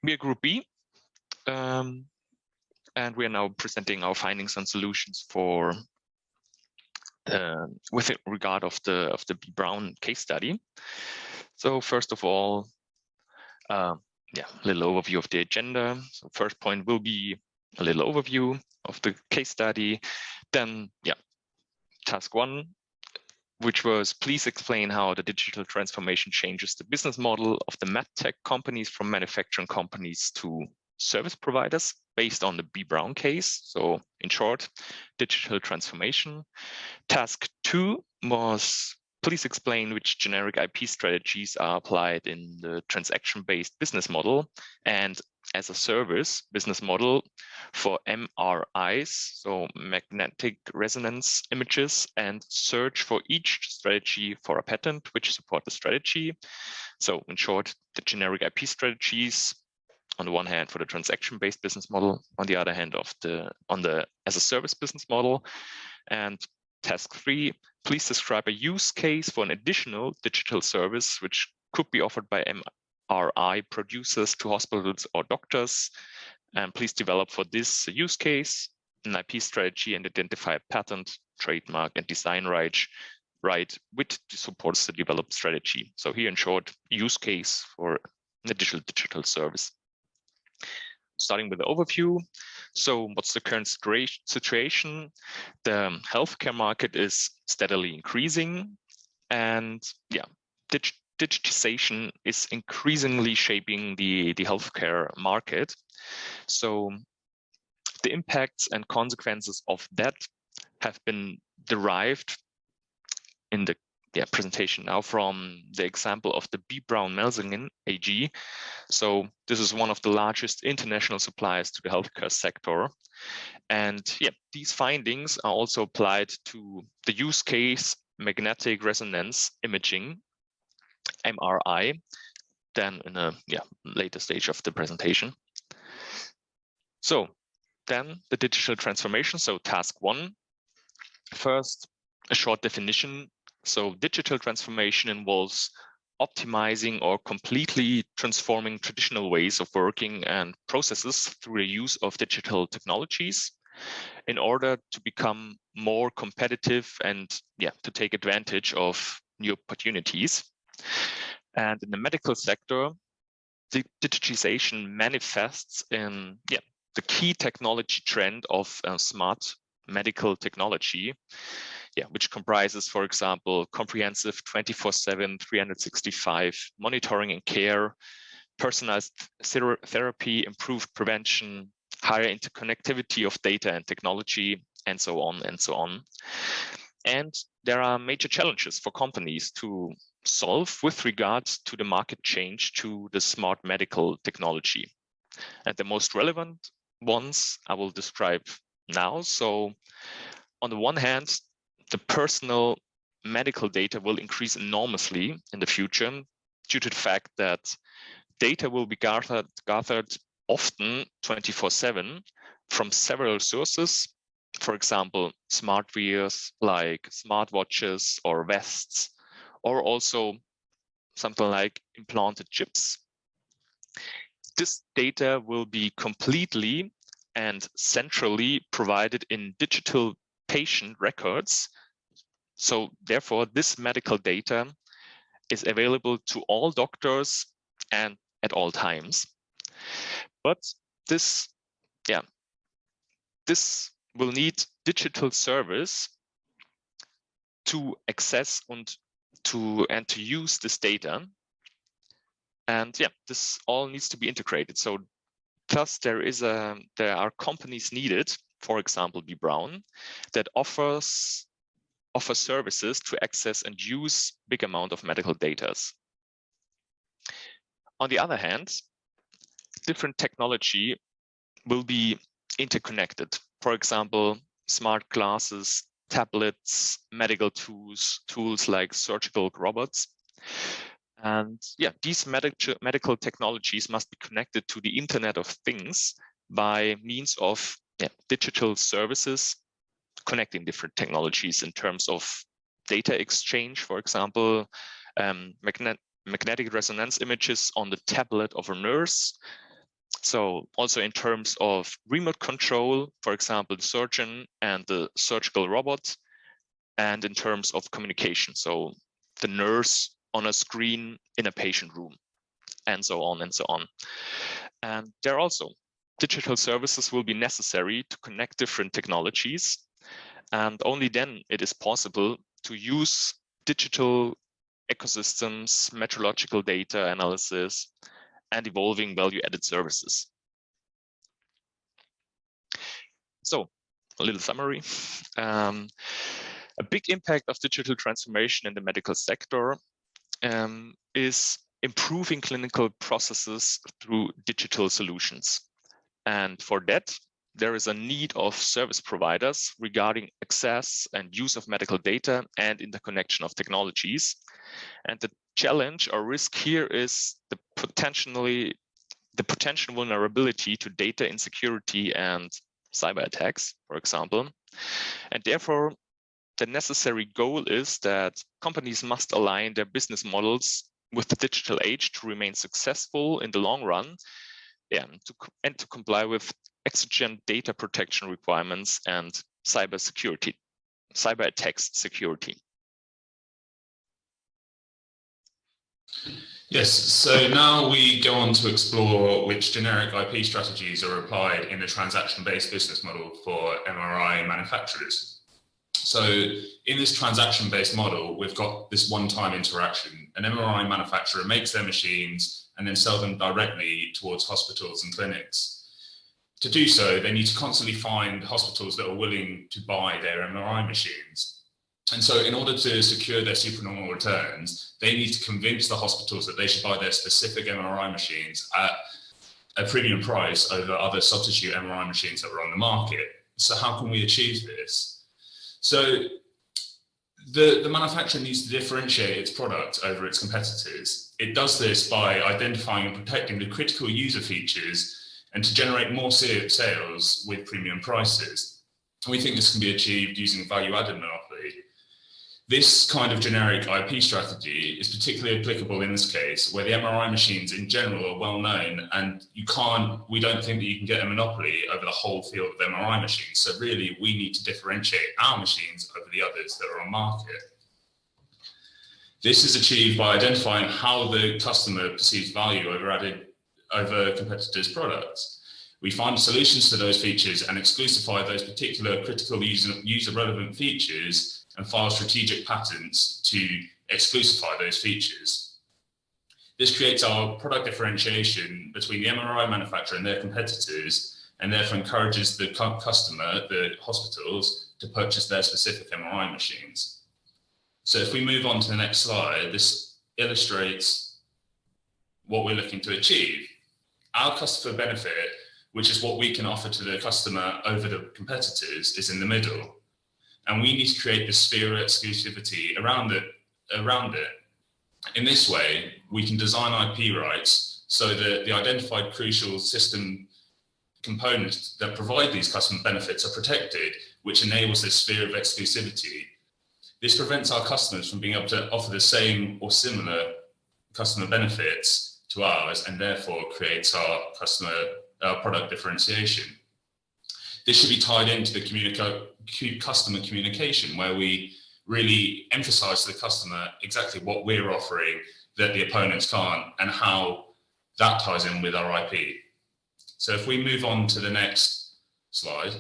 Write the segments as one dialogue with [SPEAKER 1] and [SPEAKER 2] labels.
[SPEAKER 1] We are Group B, and we are now presenting our findings and solutions for with regard of the B. Brown case study. So first of all, a little overview of the agenda. So first point will be a little overview of the case study. Then, task 1, which was please explain how the digital transformation changes the business model of the MedTech companies from manufacturing companies to service providers based on the B. Brown case. So in short, digital transformation. Task 2 was please explain which generic IP strategies are applied in the transaction-based business model and as a service business model for MRIs, so magnetic resonance images, and search for each strategy for a patent which support the strategy. So in short, the generic IP strategies on the one hand for the transaction-based business model, on the other hand on the as a service business model. And task 3, please describe a use case for an additional digital service which could be offered by MRI producers to hospitals or doctors. And please develop for this use case an IP strategy and identify a patent, trademark, and design right which supports the developed strategy. So here in short, use case for an additional digital service. Starting with the overview. So what's the current situation? The healthcare market is steadily increasing, and digitization is increasingly shaping the healthcare market. So the impacts and consequences of that have been derived in the presentation now from the example of the B. Brown Melsingen AG. So this is one of the largest international suppliers to the healthcare sector. And these findings are also applied to the use case magnetic resonance imaging, MRI, then in a later stage of the presentation. So then the digital transformation. So task 1, first, a short definition. So digital transformation involves optimizing or completely transforming traditional ways of working and processes through the use of digital technologies in order to become more competitive and to take advantage of new opportunities. And in the medical sector, the digitization manifests in the key technology trend of smart medical technology, which comprises, for example, comprehensive 24/7, 365 monitoring and care, personalized therapy, improved prevention, higher interconnectivity of data and technology, and so on and so on. And there are major challenges for companies to solve with regards to the market change to the smart medical technology. And the most relevant ones I will describe now. So on the one hand, the personal medical data will increase enormously in the future due to the fact that data will be gathered often 24/7 from several sources. For example, smart wears like smartwatches or vests, or also something like implanted chips. This data will be completely and centrally provided in digital patient records. So therefore, this medical data is available to all doctors and at all times. But this will need digital service to access and to use this data. And this all needs to be integrated. So thus there are companies needed, for example, B. Brown, that offer services to access and use big amount of medical data. On the other hand, different technology will be interconnected. For example, smart glasses, tablets, medical tools like surgical robots. And these medical technologies must be connected to the Internet of Things by means of digital services connecting different technologies in terms of data exchange, for example, magnetic resonance images on the tablet of a nurse So also in terms of remote control, for example, the surgeon and the surgical robot, and in terms of communication, so the nurse on a screen in a patient room, and so on and so on. And there also, digital services will be necessary to connect different technologies, and only then it is possible to use digital ecosystems, metrological data analysis, and evolving value-added services. So, a little summary. A big impact of digital transformation in the medical sector is improving clinical processes through digital solutions. And for that, there is a need of service providers regarding access and use of medical data and interconnection of technologies. And the challenge or risk here is the potential vulnerability to data insecurity and cyber attacks, for example. And therefore, the necessary goal is that companies must align their business models with the digital age to remain successful in the long run, and to comply with exigent data protection requirements and cyber attacks security.
[SPEAKER 2] Yes, so now we go on to explore which generic IP strategies are applied in the transaction-based business model for MRI manufacturers. So in this transaction-based model, we've got this one-time interaction. An MRI manufacturer makes their machines and then sell them directly towards hospitals and clinics. To do so, they need to constantly find hospitals that are willing to buy their MRI machines. And so in order to secure their supernormal returns, they need to convince the hospitals that they should buy their specific MRI machines at a premium price over other substitute MRI machines that were on the market. So how can we achieve this? So the manufacturer needs to differentiate its product over its competitors. It does this by identifying and protecting the critical user features and to generate more sales with premium prices. And we think this can be achieved using value-added monopoly. This kind of generic IP strategy is particularly applicable in this case, where the MRI machines in general are well known, and we don't think that you can get a monopoly over the whole field of MRI machines. So really, we need to differentiate our machines over the others that are on market. This is achieved by identifying how the customer perceives value over competitors' products. We find solutions to those features and exclusify those particular critical user-relevant features and file strategic patents to exclusify those features. This creates our product differentiation between the MRI manufacturer and their competitors, and therefore encourages the customer, the hospitals, to purchase their specific MRI machines. So if we move on to the next slide, this illustrates what we're looking to achieve. Our customer benefit, which is what we can offer to the customer over the competitors, is in the middle. And we need to create this sphere of exclusivity around it. In this way, we can design IP rights so that the identified crucial system components that provide these customer benefits are protected, which enables this sphere of exclusivity. This prevents our customers from being able to offer the same or similar customer benefits to ours, and therefore creates our product differentiation. This should be tied into the customer communication, where we really emphasize to the customer exactly what we're offering that the opponents can't, and how that ties in with our IP. So if we move on to the next slide,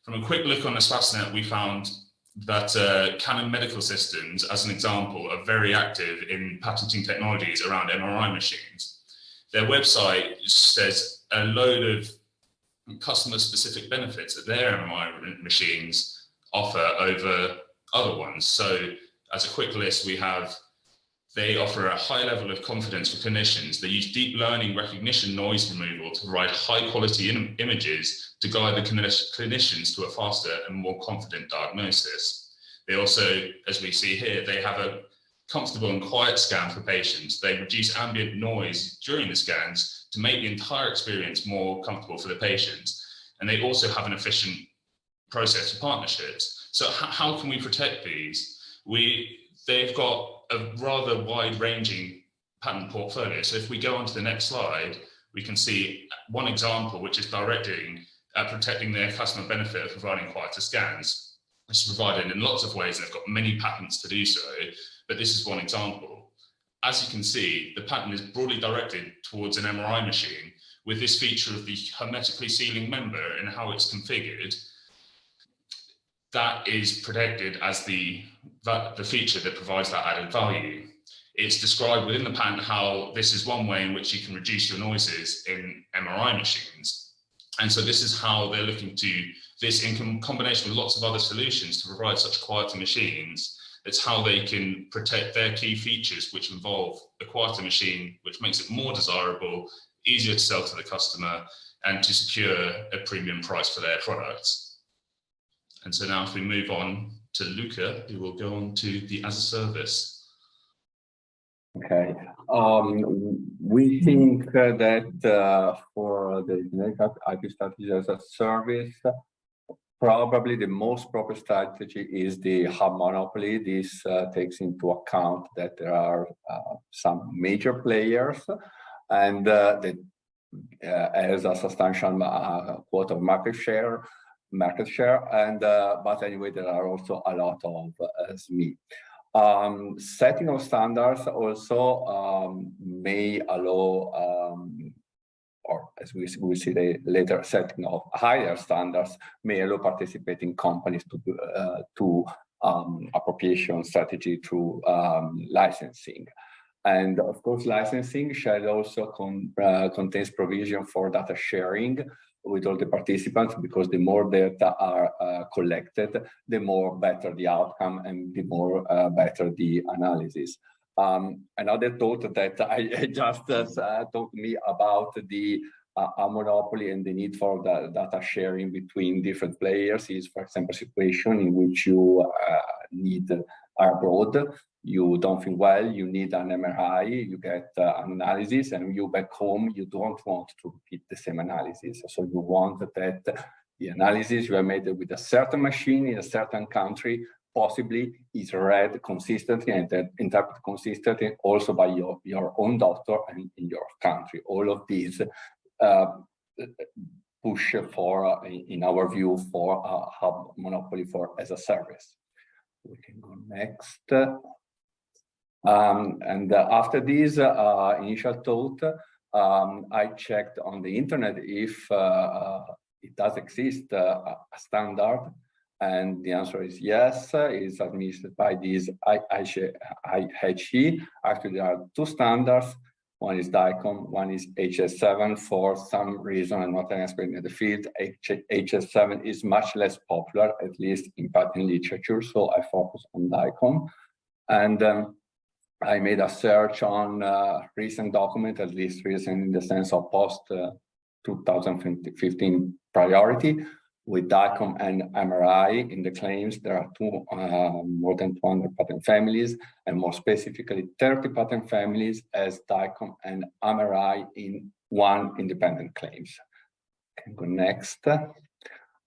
[SPEAKER 2] from a quick look on the Spasnet, we found that Canon Medical Systems, as an example, are very active in patenting technologies around MRI machines. Their website says a load of customer-specific benefits that their MRI machines offer over other ones. So as a quick list, they offer a high level of confidence for clinicians. They use deep learning recognition noise removal to provide high quality images to guide the clinicians to a faster and more confident diagnosis. They also, as we see here, they have a comfortable and quiet scan for patients. They reduce ambient noise during the scans to make the entire experience more comfortable for the patients. And they also have an efficient process for partnerships. So how can we protect these? They've got a rather wide-ranging patent portfolio. So if we go on to the next slide, we can see one example which is directing at protecting their customer benefit of providing quieter scans. This is provided in lots of ways, and they've got many patents to do so, but this is one example. As you can see, the patent is broadly directed towards an MRI machine, with this feature of the hermetically sealing member and how it's configured. That is protected as the feature that provides that added value. It's described within the patent how this is one way in which you can reduce your noises in MRI machines. And so this is how they're looking to this in combination with lots of other solutions to provide such quieter machines. It's how they can protect their key features, which involve a quieter machine, which makes it more desirable, easier to sell to the customer, and to secure a premium price for their products. And so now if we move on to Luca, who will go on to the as a service.
[SPEAKER 3] Okay, we think that for the generic IP strategy as a service, probably the most proper strategy is the hub monopoly. This takes into account that there are some major players and that has a substantial quote of market share, and but anyway, there are also a lot of SME. Setting of standards also may allow, or as we will see later, setting of higher standards may allow participating companies to appropriation strategy through licensing. And of course, licensing shall also contains provision for data sharing with all the participants, because the more data are collected, the more better the outcome and the more better the analysis. Another thought that I just talked me about the a monopoly and the need for the data sharing between different players is, for example, a situation in which you are abroad, you don't feel well, you need an MRI, you get an analysis, and you back home, you don't want to repeat the same analysis. So you want that the analysis you have made with a certain machine in a certain country possibly is read consistently and interpreted consistently also by your own doctor and in your country. All of these push for, in our view, for a hub monopoly for as a service. We can go next. And after this initial thought, I checked on the internet if it does exist a standard, and the answer is yes. It's administered by this IHE. Actually, there are two standards. One is DICOM, one is HS7. For some reason, I'm not an expert in the field, HS7 is much less popular, at least in patent literature, so I focus on DICOM. And I made a search on recent document, at least recent in the sense of post 2015 priority, with DICOM and MRI in the claims. There are more than 200 patent families, and more specifically 30 patent families as DICOM and MRI in one independent claims. Can go next.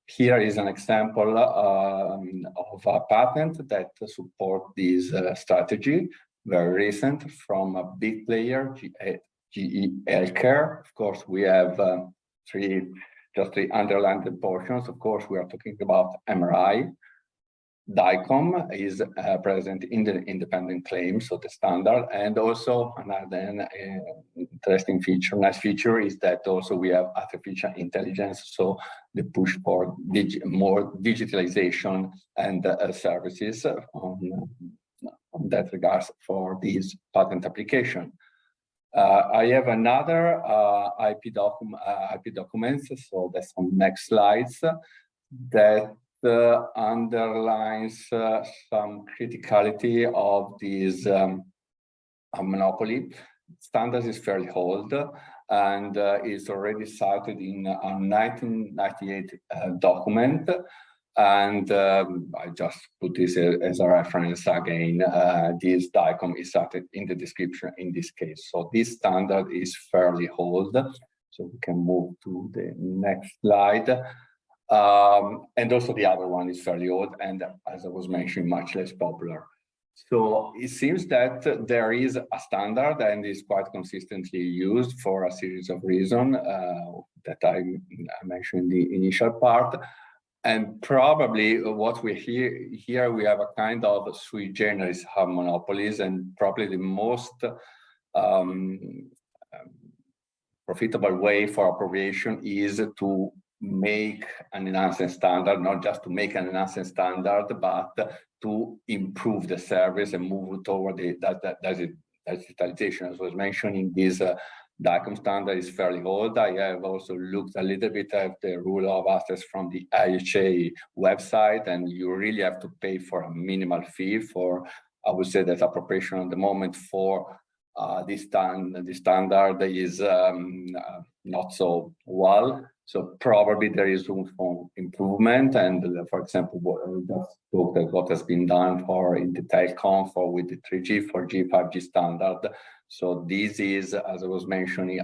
[SPEAKER 3] Here is an example of a patent that support this strategy, very recent, from a big player, GE Healthcare. Of course, we have just the underlined portions. Of course, we are talking about MRI. DICOM is present in the independent claims, so the standard. And also another interesting feature, nice feature, is that also we have artificial intelligence, so the push for more digitalization and services on that regards for this patent application. I have another IP documents, so that's on next slides, that underlines some criticality of this monopoly. Standards is fairly old and is already cited in a 1998 document. And I just put this as a reference again. This DICOM is cited in the description in this case. So this standard is fairly old. So we can move to the next slide. And also the other one is fairly old and, as I was mentioning, much less popular. So it seems that there is a standard and is quite consistently used for a series of reasons that I mentioned in the initial part. And probably what we hear here, we have a kind of sui generis hub monopolies, and probably the most profitable way for appropriation is to make an enhancement standard, not just to make an enhancement standard, but to improve the service and move toward the digitalization. As was mentioning, this DICOM standard is fairly old. I have also looked a little bit at the rule of access from the IHA website, and you really have to pay for a minimal fee for, I would say that appropriation at the moment for the standard is not so well. So probably there is room for improvement. And for example, what has been done for in the telecom for with the 3G, 4G, 5G standard. So this is, as I was mentioning,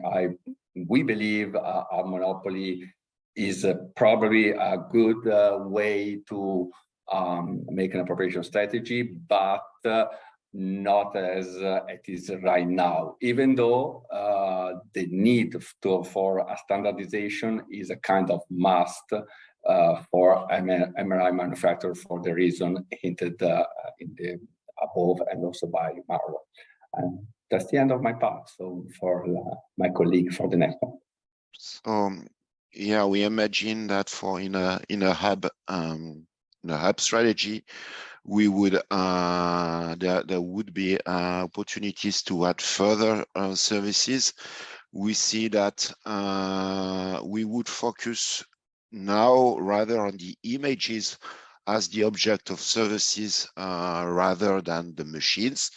[SPEAKER 3] we believe our monopoly is probably a good way to make an appropriation strategy, but not as it is right now, even though the need for a standardization is a kind of must for MRI manufacturer for the reason hinted in the above and also by Marlo. And that's the end of my part. So for my colleague for the next one.
[SPEAKER 4] So yeah, we imagine that for in a hub strategy, we would there would be opportunities to add further services. We see that we would focus now rather on the images as the object of services rather than the machines.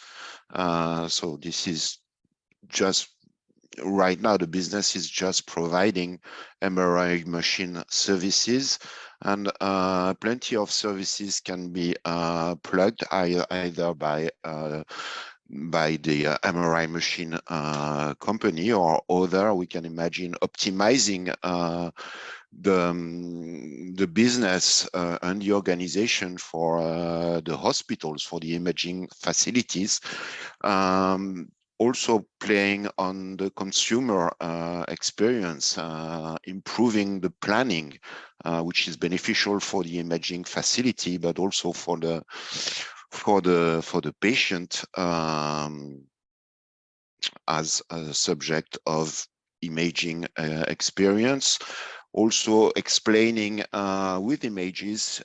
[SPEAKER 4] So this is just right now the business is just providing MRI machine services, and plenty of services can be plugged either by the MRI machine company or other. We can imagine optimizing the business and the organization for the hospitals, for the imaging facilities. Also playing on the consumer experience, improving the planning, which is beneficial for the imaging facility, but also for the patient as a subject of imaging experience. Also explaining with images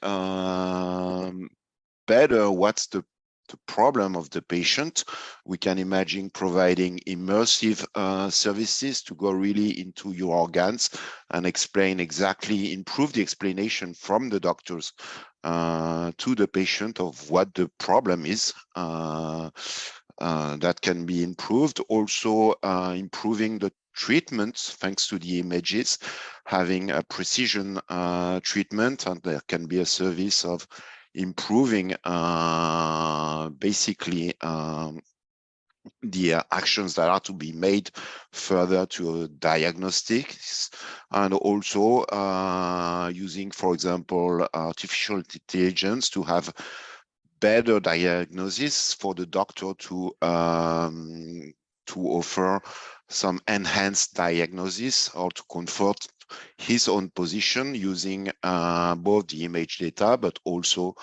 [SPEAKER 4] better what's the problem of the patient. We can imagine providing immersive services to go really into your organs and explain exactly, improve the explanation from the doctors to the patient of what the problem is. That can be improved. Also improving the treatments thanks to the images, having a precision treatment, and there can be a service of improving basically the actions that are to be made further to diagnostics, and also using, for example, artificial intelligence to have better diagnosis for the doctor to offer some enhanced diagnosis or to comfort his own position using both the image data, but also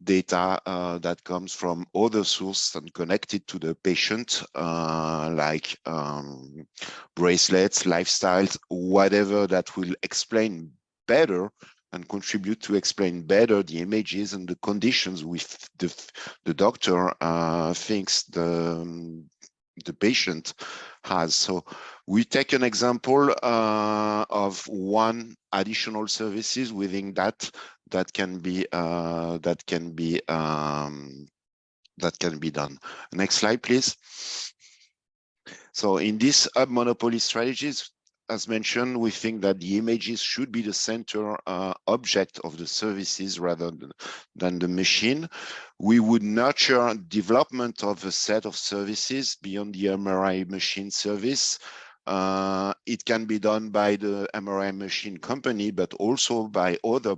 [SPEAKER 4] data that comes from other sources and connected to the patient, like bracelets, lifestyles, whatever that will explain better and contribute to explain better the images and the conditions with the doctor thinks the patient has. So we take an example of one additional services within that can be done. Next slide, please. So in this hub monopoly strategies, as mentioned, we think that the images should be the center object of the services rather than the machine. We would nurture development of a set of services beyond the MRI machine service. It can be done by the MRI machine company, but also by other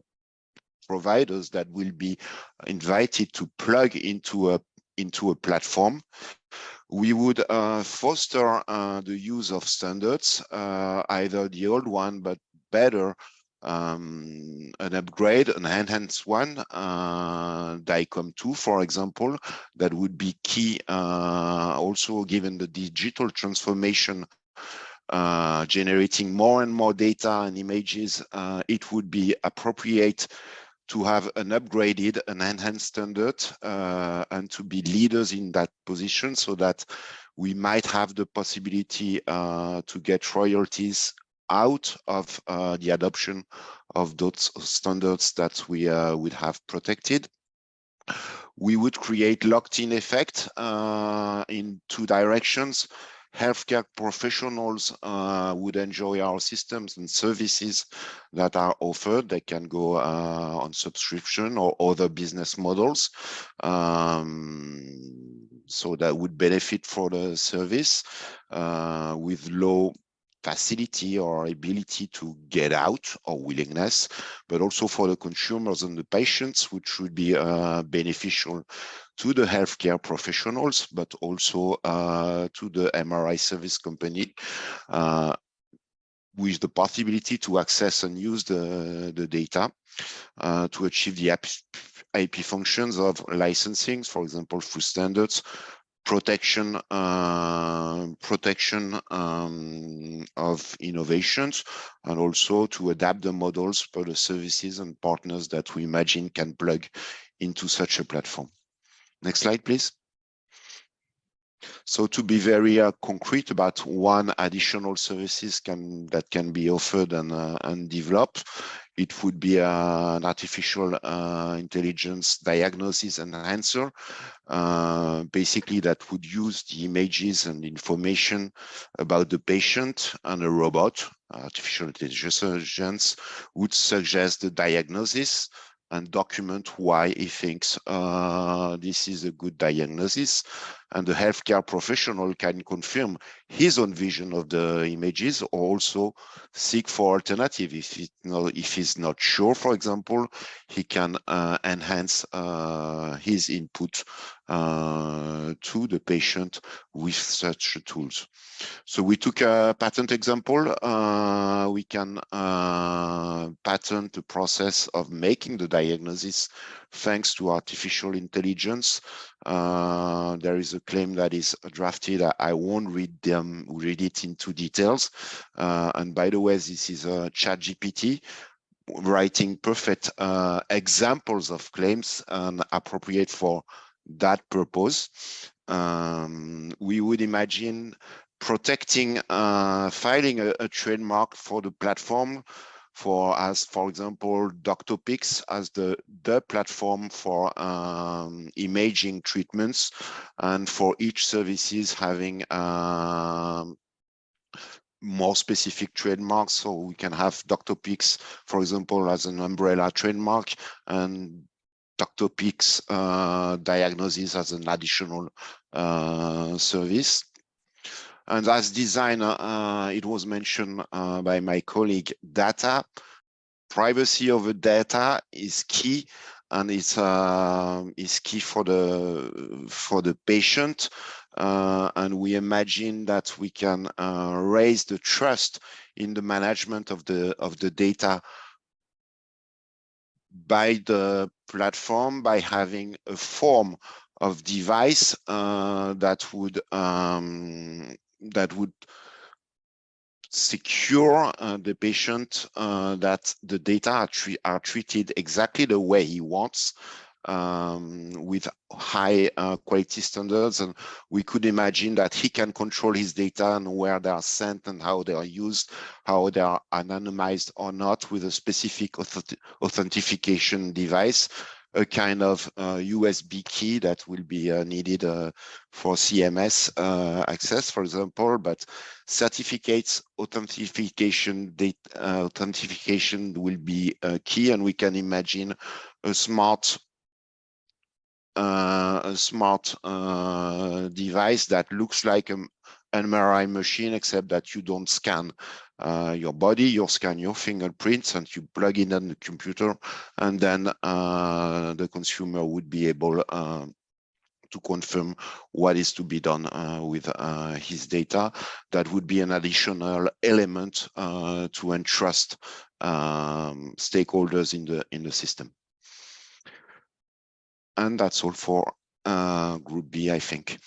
[SPEAKER 4] providers that will be invited to plug into a into a platform. We would foster the use of standards, either the old one, but better, an upgrade, an enhanced one, DICOM 2, for example, that would be key, also given the digital transformation, generating more and more data and images. It would be appropriate to have an upgraded, an enhanced standard, and to be leaders in that position, so that we might have the possibility to get royalties out of the adoption of those standards that we would have protected. We would create locked-in effect in two directions. Healthcare professionals would enjoy our systems and services that are offered. They can go on subscription or other business models. So that would benefit for the service with low facility or ability to get out or willingness, but also for the consumers and the patients, which would be beneficial to the healthcare professionals, but also to the MRI service company, with the possibility to access and use the data to achieve the IP functions of licensing, for example, through standards, protection of innovations, and also to adapt the models for the services and partners that we imagine can plug into such a platform. Next slide, please. So to be very concrete about one additional services that can be offered and developed, it would be an artificial intelligence diagnosis and answer. Basically, that would use the images and information about the patient, and a robot, artificial intelligence, would suggest the diagnosis and document why he thinks this is a good diagnosis. And the healthcare professional can confirm his own vision of the images, or also seek for alternative. If he's not sure, for example, he can enhance his input to the patient with such tools. So we took a patent example. We can patent the process of making the diagnosis thanks to artificial intelligence. There is a claim that is drafted. I won't read it into details. And by the way, this is a ChatGPT writing perfect examples of claims and appropriate for that purpose. We would imagine protecting, filing a trademark for the platform, for example, DoctorPix as the platform for imaging treatments, and for each services having more specific trademarks. So we can have DoctorPix, for example, as an umbrella trademark, and DoctorPix diagnosis as an additional service. And as designer, it was mentioned by my colleague, data. Privacy of the data is key, and it's key for the patient. And we imagine that we can raise the trust in the management of the data by the platform, by having a form of device that would secure the patient, that the data are treated exactly the way he wants, with high quality standards. And we could imagine that he can control his data and where they are sent and how they are used, how they are anonymized or not, with a specific authentication device, a kind of USB key that will be needed for CMS access, for example. But certificates authentication will be key, and we can imagine a smart device that looks like an MRI machine, except that you don't scan your body, you scan your fingerprints, and you plug in on the computer, and then the consumer would be able to confirm what is to be done with his data. That would be an additional element to entrust stakeholders in the system. And that's all for Group B, I think.